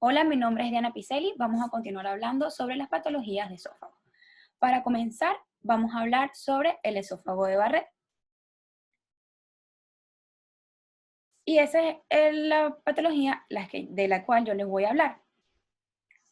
Hola, mi nombre es Diana Picelli. Vamos a continuar hablando sobre las patologías de esófago. Para comenzar, vamos a hablar sobre el esófago de Barrett. Y esa es la patología de la cual yo les voy a hablar.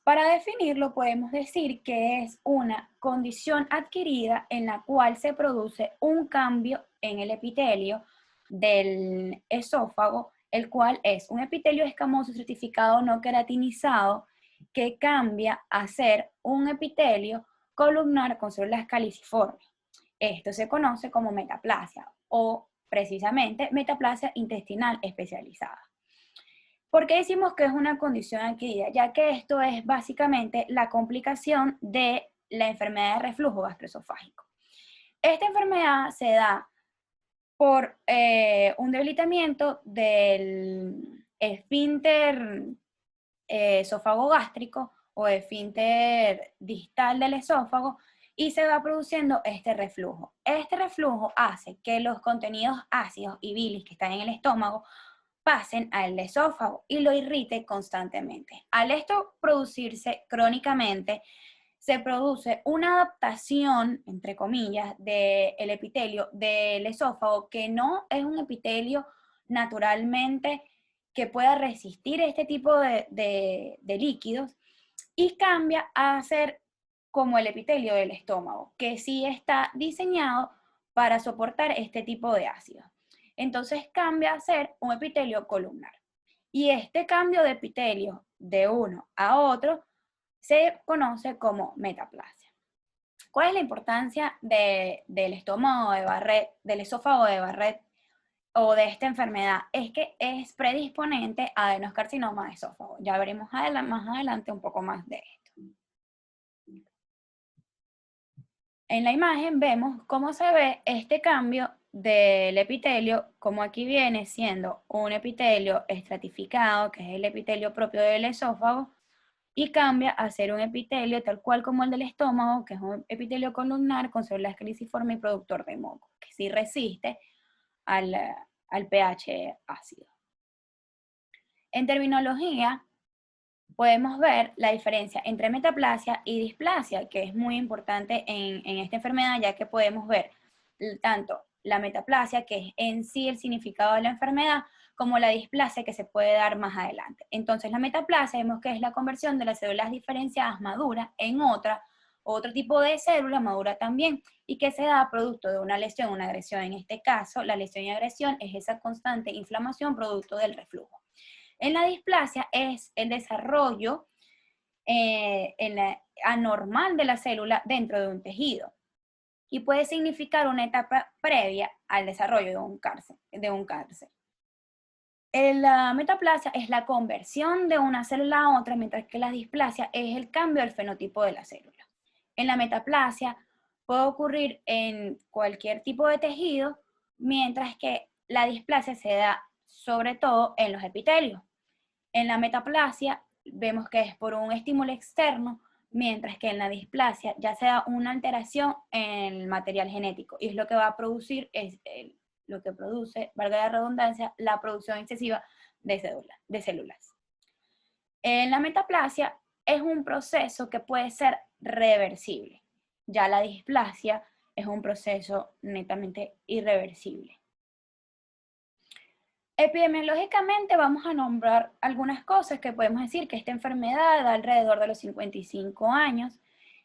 Para definirlo, podemos decir que es una condición adquirida en la cual se produce un cambio en el epitelio del esófago, el cual es un epitelio escamoso certificado no queratinizado que cambia a ser un epitelio columnar con células caliciformes. Esto se conoce como metaplasia o precisamente metaplasia intestinal especializada. ¿Por qué decimos que es una condición adquirida? Ya que esto es básicamente la complicación de la enfermedad de reflujo gastroesofágico. Esta enfermedad se da por un debilitamiento del esfínter esófago-gástrico o esfínter distal del esófago y se va produciendo este reflujo. Este reflujo hace que los contenidos ácidos y bilis que están en el estómago pasen al esófago y lo irrite constantemente. Al esto producirse crónicamente, se produce una adaptación, entre comillas, del epitelio del esófago, que no es un epitelio naturalmente que pueda resistir este tipo de líquidos y cambia a ser como el epitelio del estómago, que sí está diseñado para soportar este tipo de ácidos. Entonces cambia a ser un epitelio columnar. Y este cambio de epitelio de uno a otro se conoce como metaplasia. ¿Cuál es la importancia del estómago de Barrett, del esófago de Barrett o de esta enfermedad? Es que es predisponente a adenoscarcinoma de esófago. Ya veremos más adelante un poco más de esto. En la imagen vemos cómo se ve este cambio del epitelio, como aquí viene siendo un epitelio estratificado, que es el epitelio propio del esófago, y cambia a ser un epitelio tal cual como el del estómago, que es un epitelio columnar con células caliciformes y productor de moco, que sí resiste al pH ácido. En terminología, podemos ver la diferencia entre metaplasia y displasia, que es muy importante en esta enfermedad, ya que podemos ver tanto la metaplasia, que es en sí el significado de la enfermedad, como la displasia que se puede dar más adelante. Entonces, la metaplasia vemos que es la conversión de las células diferenciadas maduras en otro tipo de célula madura también, y que se da producto de una lesión, una agresión. En este caso, la lesión y agresión es esa constante inflamación producto del reflujo. En la displasia es el desarrollo anormal de la célula dentro de un tejido y puede significar una etapa previa al desarrollo de un cáncer. La metaplasia es la conversión de una célula a otra, mientras que la displasia es el cambio del fenotipo de la célula. En la metaplasia puede ocurrir en cualquier tipo de tejido, mientras que la displasia se da sobre todo en los epitelios. En la metaplasia vemos que es por un estímulo externo, mientras que en la displasia ya se da una alteración en el material genético y es lo que va a producir, lo que produce, valga la redundancia, la producción excesiva de células. En la metaplasia es un proceso que puede ser reversible. Ya la displasia es un proceso netamente irreversible. Epidemiológicamente vamos a nombrar algunas cosas que podemos decir que esta enfermedad da alrededor de los 55 años.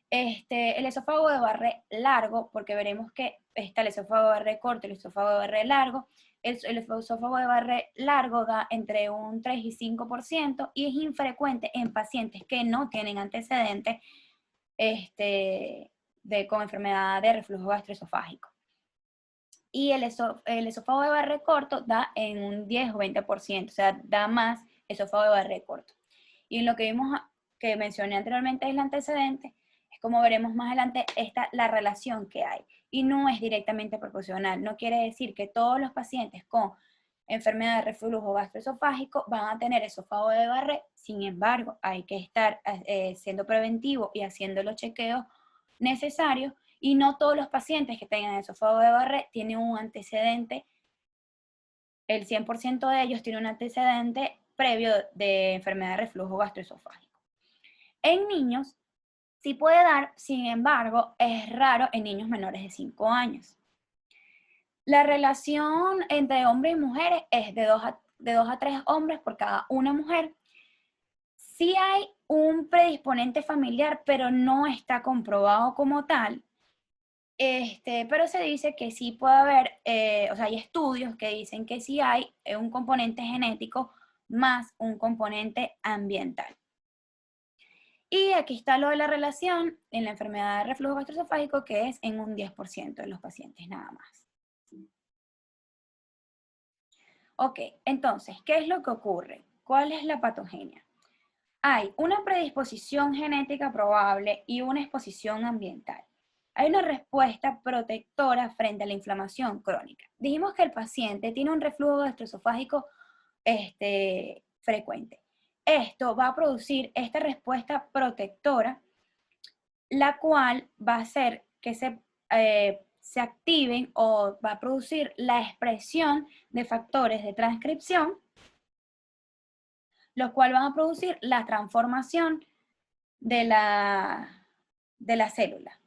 El esófago de Barrett largo, porque veremos que está el esófago de Barrett corto y el esófago de Barrett largo. El esófago de Barrett largo da entre un 3 y 5% y es infrecuente en pacientes que no tienen antecedentes con enfermedad de reflujo gastroesofágico. Y el esófago de Barrett corto da en un 10 o 20%, o sea, da más esófago de Barrett corto. Y en lo que vimos, que mencioné anteriormente, es el antecedente, es como veremos más adelante la relación que hay. Y no es directamente proporcional, no quiere decir que todos los pacientes con enfermedad de reflujo gastroesofágico van a tener esófago de Barrett. Sin embargo, hay que estar siendo preventivo y haciendo los chequeos necesarios, y no todos los pacientes que tengan esófago de Barrett tienen un antecedente, el 100% de ellos tienen un antecedente previo de enfermedad de reflujo gastroesofágico. En niños sí puede dar, sin embargo, es raro en niños menores de 5 años. La relación entre hombres y mujeres es de 2 a 3 hombres por cada una mujer. Sí hay un predisponente familiar, pero no está comprobado como tal. Pero se dice que sí puede haber, o sea, hay estudios que dicen que sí hay un componente genético más un componente ambiental. Y aquí está lo de la relación en la enfermedad de reflujo gastroesofágico, que es en un 10% de los pacientes nada más. Ok, entonces, ¿qué es lo que ocurre? ¿Cuál es la patogenia? Hay una predisposición genética probable y una exposición ambiental. Hay una respuesta protectora frente a la inflamación crónica. Dijimos que el paciente tiene un reflujo gastroesofágico frecuente. Esto va a producir esta respuesta protectora, la cual va a hacer que se activen o va a producir la expresión de factores de transcripción, los cuales van a producir la transformación de la célula.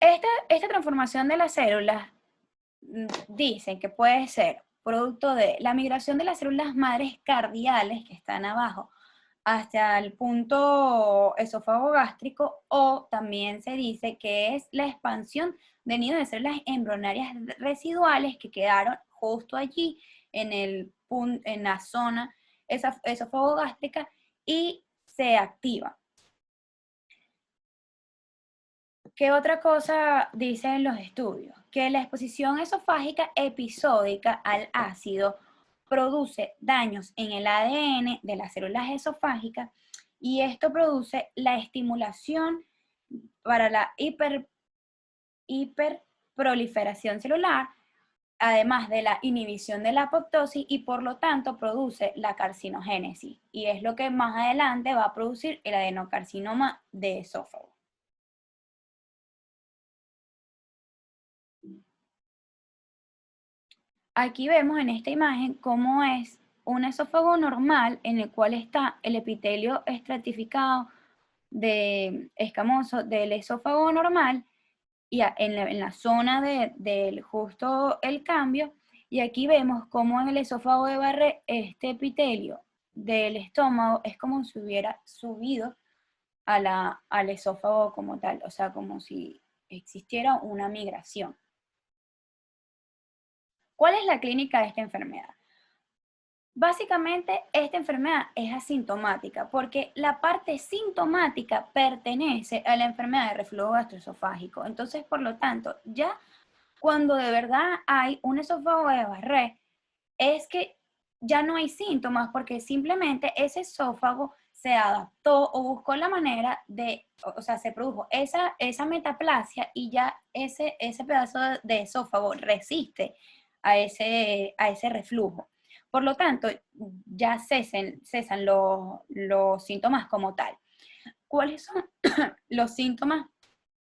Esta transformación de las células dicen que puede ser producto de la migración de las células madres cardiales que están abajo hasta el punto esófago-gástrico, o también se dice que es la expansión de nidos de células embrionarias residuales que quedaron justo allí en la zona esófago-gástrica y se activa. ¿Qué otra cosa dicen los estudios? Que la exposición esofágica episódica al ácido produce daños en el ADN de las células esofágicas y esto produce la estimulación para la hiperproliferación celular, además de la inhibición de la apoptosis, y por lo tanto produce la carcinogénesis, y es lo que más adelante va a producir el adenocarcinoma de esófago. Aquí vemos en esta imagen cómo es un esófago normal en el cual está el epitelio estratificado escamoso del esófago normal y en la zona del justo el cambio, y aquí vemos cómo en el esófago de Barré este epitelio del estómago es como si hubiera subido al esófago como tal, o sea, como si existiera una migración. ¿Cuál es la clínica de esta enfermedad? Básicamente, esta enfermedad es asintomática porque la parte sintomática pertenece a la enfermedad de reflujo gastroesofágico. Entonces, por lo tanto, ya cuando de verdad hay un esófago de Barré, es que ya no hay síntomas porque simplemente ese esófago se adaptó o buscó la manera o sea, se produjo esa metaplasia y ya ese pedazo de esófago resiste a ese reflujo. Por lo tanto, ya cesan los síntomas como tal. ¿Cuáles son los síntomas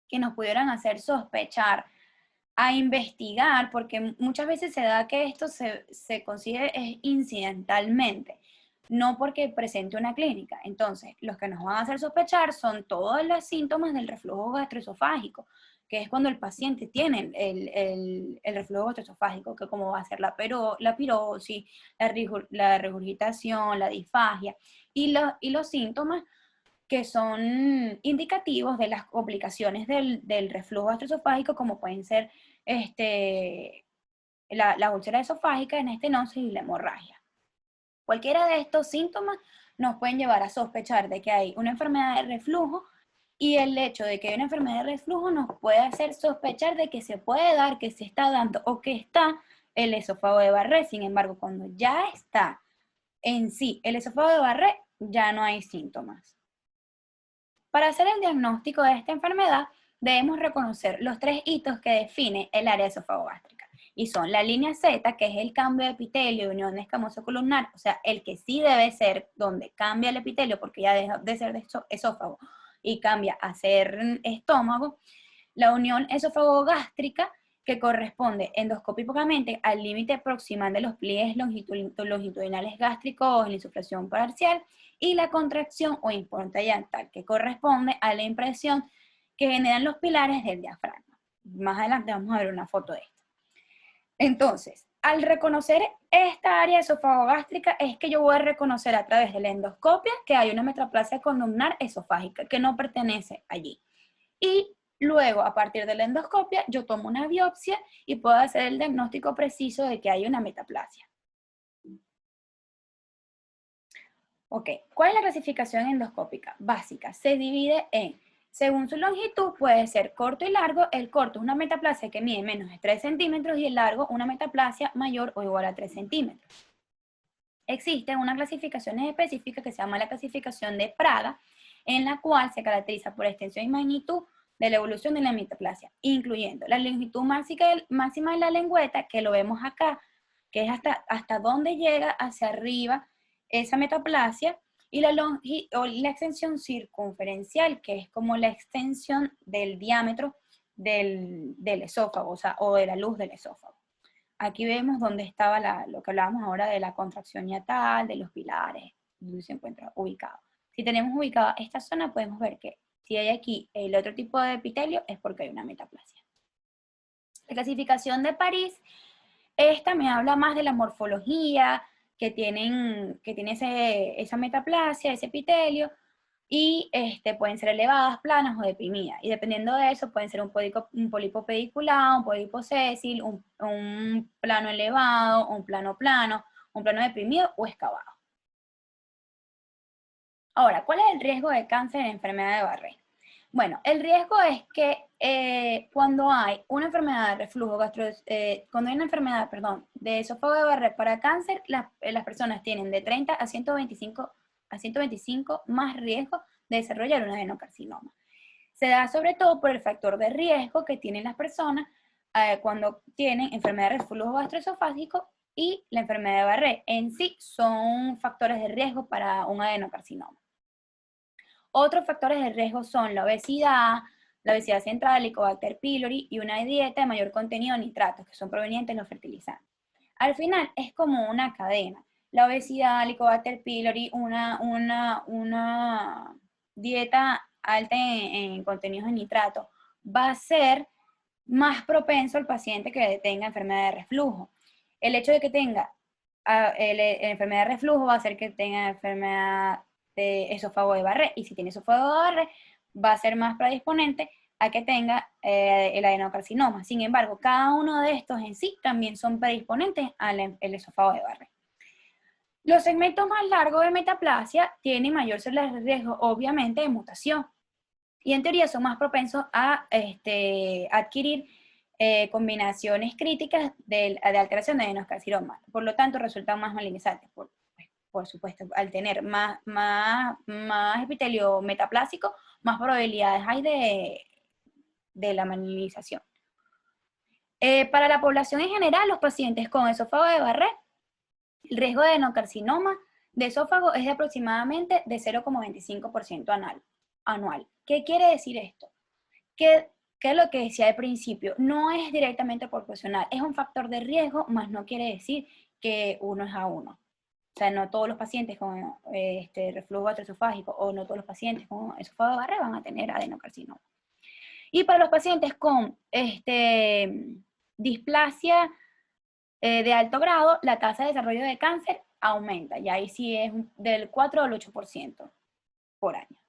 que nos pudieran hacer sospechar, a investigar? Porque muchas veces se da que esto se consigue incidentalmente, no porque presente una clínica. Entonces, los que nos van a hacer sospechar son todos los síntomas del reflujo gastroesofágico, que es cuando el paciente tiene el reflujo gastroesofágico, que como va a ser la pirosis, la regurgitación, la disfagia, y los síntomas que son indicativos de las complicaciones del reflujo gastroesofágico, como pueden ser la úlcera esofágica, en estenosis y la hemorragia. Cualquiera de estos síntomas nos pueden llevar a sospechar de que hay una enfermedad de reflujo, y el hecho de que hay una enfermedad de reflujo nos puede hacer sospechar de que se puede dar, que se está dando o que está el esófago de Barré. Sin embargo, cuando ya está en sí el esófago de Barré, ya no hay síntomas. Para hacer el diagnóstico de esta enfermedad, debemos reconocer los 3 hitos que define el área esofagogástrica. Y son la línea Z, que es el cambio de epitelio de unión escamoso-columnar, o sea, el que sí debe ser donde cambia el epitelio, porque ya deja de ser de esófago y cambia a ser estómago. La unión esófago-gástrica, que corresponde endoscópicamente al límite proximal de los pliegues longitudinales gástricos en la insuflación parcial, y la contracción o impronta que corresponde a la impresión que generan los pilares del diafragma. Más adelante vamos a ver una foto de esto. Entonces, al reconocer esta área esofagogástrica es que yo voy a reconocer a través de la endoscopia que hay una metaplasia columnar esofágica que no pertenece allí. Y luego, a partir de la endoscopia, yo tomo una biopsia y puedo hacer el diagnóstico preciso de que hay una metaplasia. Ok, ¿cuál es la clasificación endoscópica? Básica, se divide en, según su longitud, puede ser corto y largo. El corto es una metaplasia que mide menos de 3 centímetros y el largo una metaplasia mayor o igual a 3 centímetros. Existe una clasificación específica que se llama la clasificación de Praga, en la cual se caracteriza por extensión y magnitud de la evolución de la metaplasia, incluyendo la longitud máxima de la lengüeta, que lo vemos acá, que es hasta donde llega hacia arriba esa metaplasia, y la extensión circunferencial, que es como la extensión del diámetro del esófago, o sea, o de la luz del esófago. Aquí vemos dónde estaba lo que hablábamos ahora de la contracción hiatal, de los pilares, donde se encuentra ubicado. Si tenemos ubicada esta zona, podemos ver que si hay aquí el otro tipo de epitelio, es porque hay una metaplasia. La clasificación de París, esta me habla más de la morfología que tiene esa metaplasia, ese epitelio, y pueden ser elevadas, planas o deprimidas. Y dependiendo de eso, pueden ser un pólipo pediculado, un pólipo sésil, un plano elevado, un plano plano, un plano deprimido o excavado. Ahora, ¿cuál es el riesgo de cáncer en enfermedad de Barré? Bueno, el riesgo es que cuando hay una enfermedad de reflujo cuando hay una enfermedad, perdón, de esófago de Barré para cáncer, las personas tienen de 30 a 125 más riesgo de desarrollar un adenocarcinoma. Se da sobre todo por el factor de riesgo que tienen las personas cuando tienen enfermedad de reflujo gastroesofágico, y la enfermedad de Barré en sí son factores de riesgo para un adenocarcinoma. Otros factores de riesgo son la obesidad central, Helicobacter pylori, y una dieta de mayor contenido de nitratos, que son provenientes de los fertilizantes. Al final es como una cadena. La obesidad, Helicobacter pylori, una dieta alta en contenidos de nitrato va a ser más propenso al paciente que tenga enfermedad de reflujo. El hecho de que tenga enfermedad de reflujo va a hacer que tenga enfermedad de esófago de Barré, y si tiene esófago de Barré va a ser más predisponente a que tenga el adenocarcinoma. Sin embargo, cada uno de estos en sí también son predisponentes al esófago de Barré. Los segmentos más largos de metaplasia tienen mayor riesgo, obviamente, de mutación, y en teoría son más propensos a adquirir combinaciones críticas de alteración de adenocarcinoma. Por lo tanto, resultan más malignizantes. Por supuesto, al tener más epitelio metaplásico, más probabilidades hay de la malignización. Para la población en general, los pacientes con esófago de Barré, el riesgo de adenocarcinoma de esófago es de aproximadamente de 0,25% anual. ¿Qué quiere decir esto? Que es lo que decía al principio, no es directamente proporcional, es un factor de riesgo, más no quiere decir que uno es a uno. O sea, no todos los pacientes con reflujo gastroesofágico o no todos los pacientes con esófago de Barré van a tener adenocarcinoma. Y para los pacientes con displasia de alto grado, la tasa de desarrollo de cáncer aumenta, y ahí sí es del 4 al 8% por año.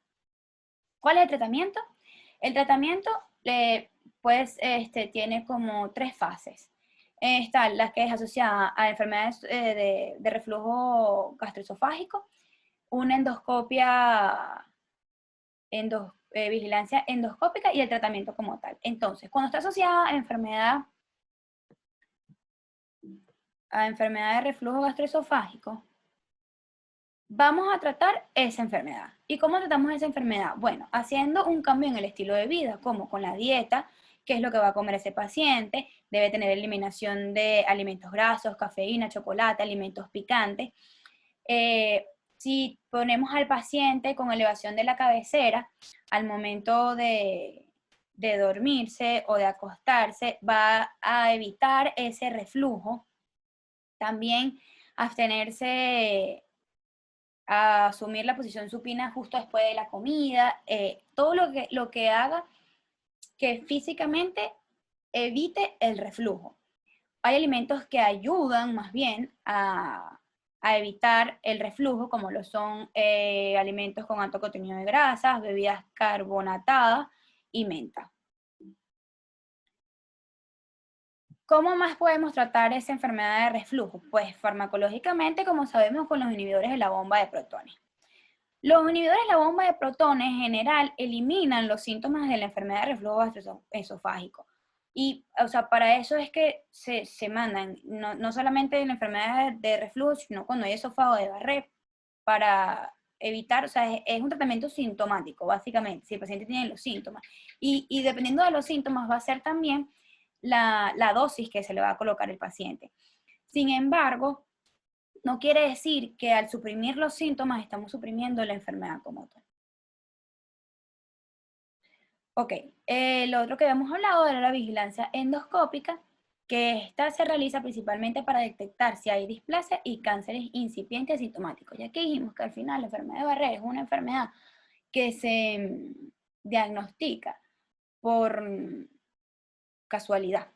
¿Cuál es el tratamiento? El tratamiento pues, tiene como 3 fases. Está la que es asociada a enfermedades de reflujo gastroesofágico, una endoscopia, vigilancia endoscópica y el tratamiento como tal. Entonces, cuando está asociada a enfermedad de reflujo gastroesofágico, vamos a tratar esa enfermedad. ¿Y cómo tratamos esa enfermedad? Bueno, haciendo un cambio en el estilo de vida, como con la dieta, qué es lo que va a comer ese paciente, debe tener eliminación de alimentos grasos, cafeína, chocolate, alimentos picantes. Si ponemos al paciente con elevación de la cabecera al momento de de dormirse o de acostarse va a evitar ese reflujo. También abstenerse a asumir la posición supina justo después de la comida, todo lo que haga que físicamente evite el reflujo. Hay alimentos que ayudan más bien a evitar el reflujo, como lo son alimentos con alto contenido de grasas, bebidas carbonatadas y menta. ¿Cómo más podemos tratar esa enfermedad de reflujo? Pues farmacológicamente, como sabemos, con los inhibidores de la bomba de protones. Los inhibidores de la bomba de protones en general eliminan los síntomas de la enfermedad de reflujo gastroesofágico. Y, o sea, para eso es que se mandan, no solamente en la enfermedad de reflujo, sino cuando hay esófago de Barré, para evitar, o sea, es un tratamiento sintomático, básicamente, si el paciente tiene los síntomas. Y dependiendo de los síntomas va a ser también la dosis que se le va a colocar al paciente. Sin embargo, no quiere decir que al suprimir los síntomas estamos suprimiendo la enfermedad como tal. Ok, lo otro que habíamos hablado era la vigilancia endoscópica, que esta se realiza principalmente para detectar si hay displasia y cánceres incipientes asintomáticos, ya que dijimos que al final la enfermedad de Barré es una enfermedad que se diagnostica por casualidad,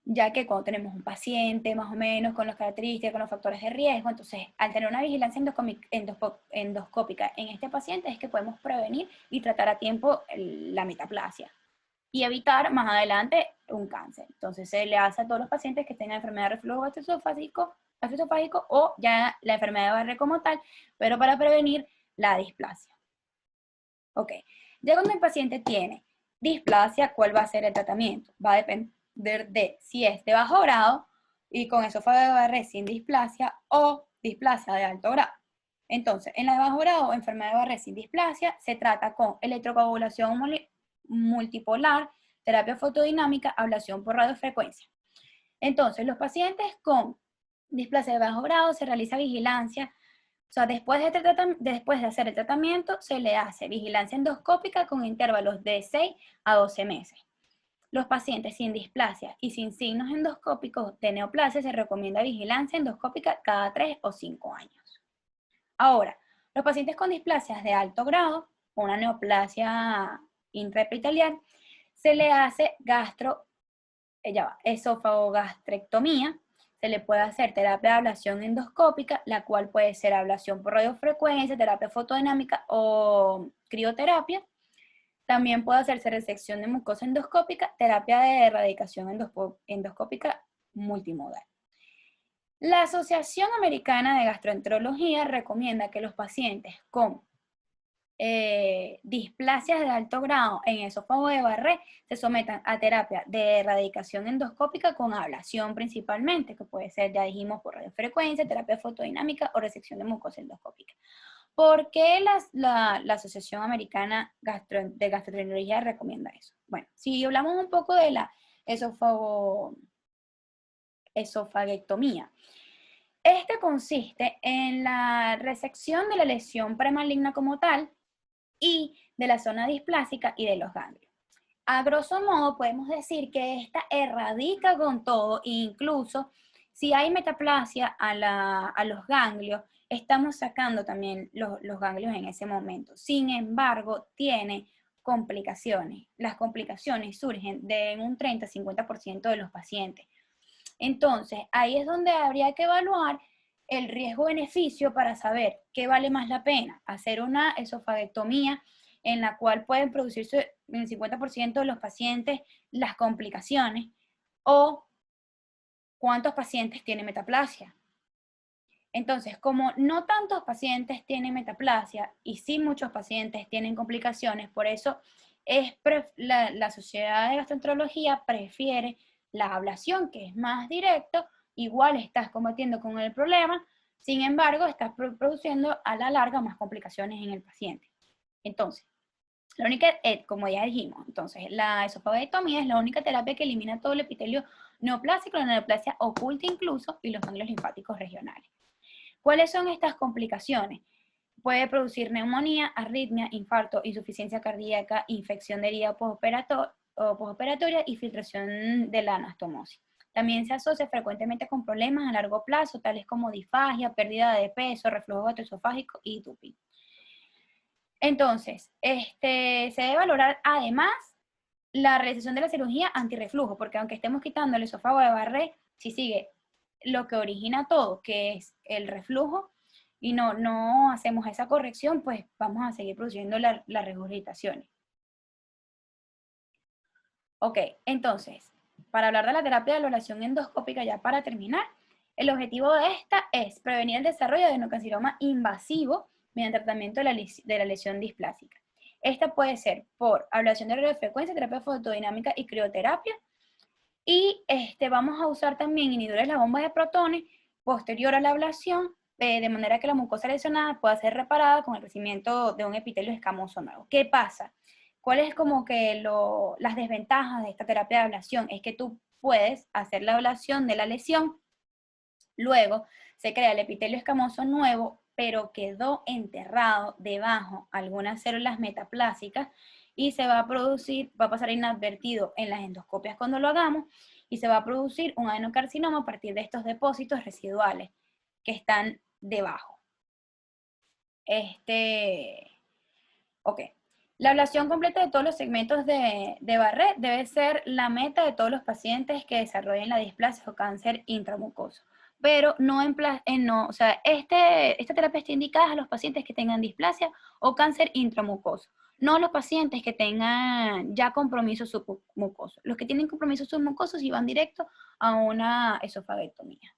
ya que cuando tenemos un paciente más o menos con las características, con los factores de riesgo, entonces al tener una vigilancia endoscópica en este paciente es que podemos prevenir y tratar a tiempo la metaplasia y evitar más adelante un cáncer. Entonces se le hace a todos los pacientes que tengan enfermedad de reflujo gastroesofágico o ya la enfermedad de Barré como tal, pero para prevenir la displasia. Ok, ya cuando el paciente tiene displasia, ¿cuál va a ser el tratamiento? Va a depender de si es de bajo grado y con esófago de Barré sin displasia o displasia de alto grado. Entonces, en la de bajo grado, enfermedad de Barré sin displasia, se trata con electrocoagulación multipolar, terapia fotodinámica, ablación por radiofrecuencia. Entonces, los pacientes con displasia de bajo grado se realiza vigilancia. O sea, después de hacer el tratamiento, se le hace vigilancia endoscópica con intervalos de 6 a 12 meses. Los pacientes sin displasia y sin signos endoscópicos de neoplasia se recomienda vigilancia endoscópica cada 3 o 5 años. Ahora, los pacientes con displasias de alto grado, una neoplasia intraepitelial, se le hace esofagogastrectomía. Se le puede hacer terapia de ablación endoscópica, la cual puede ser ablación por radiofrecuencia, terapia fotodinámica o crioterapia. También puede hacerse resección de mucosa endoscópica, terapia de erradicación endoscópica multimodal. La Asociación Americana de Gastroenterología recomienda que los pacientes con displasias de alto grado en esófago de Barré se sometan a terapia de erradicación endoscópica con ablación principalmente, que puede ser, ya dijimos, por radiofrecuencia, terapia fotodinámica o resección de mucosa endoscópica. ¿Por qué la Asociación Americana de Gastroenterología recomienda eso? Bueno, si hablamos un poco de la esofaguectomía, este consiste en la resección de la lesión premaligna como tal y de la zona displásica y de los ganglios. A grosso modo podemos decir que esta erradica con todo, incluso si hay metaplasia a los ganglios, estamos sacando también los ganglios en ese momento. Sin embargo, tiene complicaciones. Las complicaciones surgen de un 30-50% de los pacientes. Entonces, ahí es donde habría que evaluar el riesgo-beneficio para saber qué vale más la pena, hacer una esofaguectomía en la cual pueden producirse en el 50% de los pacientes las complicaciones, o cuántos pacientes tienen metaplasia. Entonces, como no tantos pacientes tienen metaplasia y sí muchos pacientes tienen complicaciones, por eso la Sociedad de Gastroenterología prefiere la ablación, que es más directo, igual estás combatiendo con el problema, sin embargo, estás produciendo a la larga más complicaciones en el paciente. Entonces, la única, como ya dijimos, entonces la esofagoectomía es la única terapia que elimina todo el epitelio neoplásico, la neoplasia oculta incluso, y los ganglios linfáticos regionales. ¿Cuáles son estas complicaciones? puede producir neumonía, arritmia, infarto, insuficiencia cardíaca, infección de herida postoperatoria y filtración de la anastomosis. También se asocia frecuentemente con problemas a largo plazo, tales como disfagia, pérdida de peso, reflujo gastroesofágico y DUPI. Entonces, se debe valorar además la realización de la cirugía antirreflujo, porque aunque estemos quitando el esófago de Barré, si sigue lo que origina todo, que es el reflujo, y no hacemos esa corrección, pues vamos a seguir produciendo las regurgitaciones. Ok, entonces, para hablar de la terapia de valoración endoscópica, ya para terminar, el objetivo de esta es prevenir el desarrollo de adenocarcinoma invasivo mediante tratamiento de la lesión displásica. Esta puede ser por ablación de radiofrecuencia, terapia fotodinámica y crioterapia. Y vamos a usar también inhibidores de la bomba de protones posterior a la ablación, de manera que la mucosa lesionada pueda ser reparada con el crecimiento de un epitelio escamoso nuevo. ¿Qué pasa? ¿Cuáles como que las desventajas de esta terapia de ablación? Es que tú puedes hacer la ablación de la lesión, luego se crea el epitelio escamoso nuevo, pero quedó enterrado debajo algunas células metaplásicas y se va a producir, va a pasar inadvertido en las endoscopias cuando lo hagamos, y se va a producir un adenocarcinoma a partir de estos depósitos residuales que están debajo. Ok. La ablación completa de todos los segmentos de Barré debe ser la meta de todos los pacientes que desarrollen la displasia o cáncer intramucoso. Pero no o sea, esta terapia está indicada a los pacientes que tengan displasia o cáncer intramucoso, no a los pacientes que tengan ya compromiso submucoso. Los que tienen compromiso submucoso sí van directo a una esofaguectomía.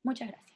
Muchas gracias.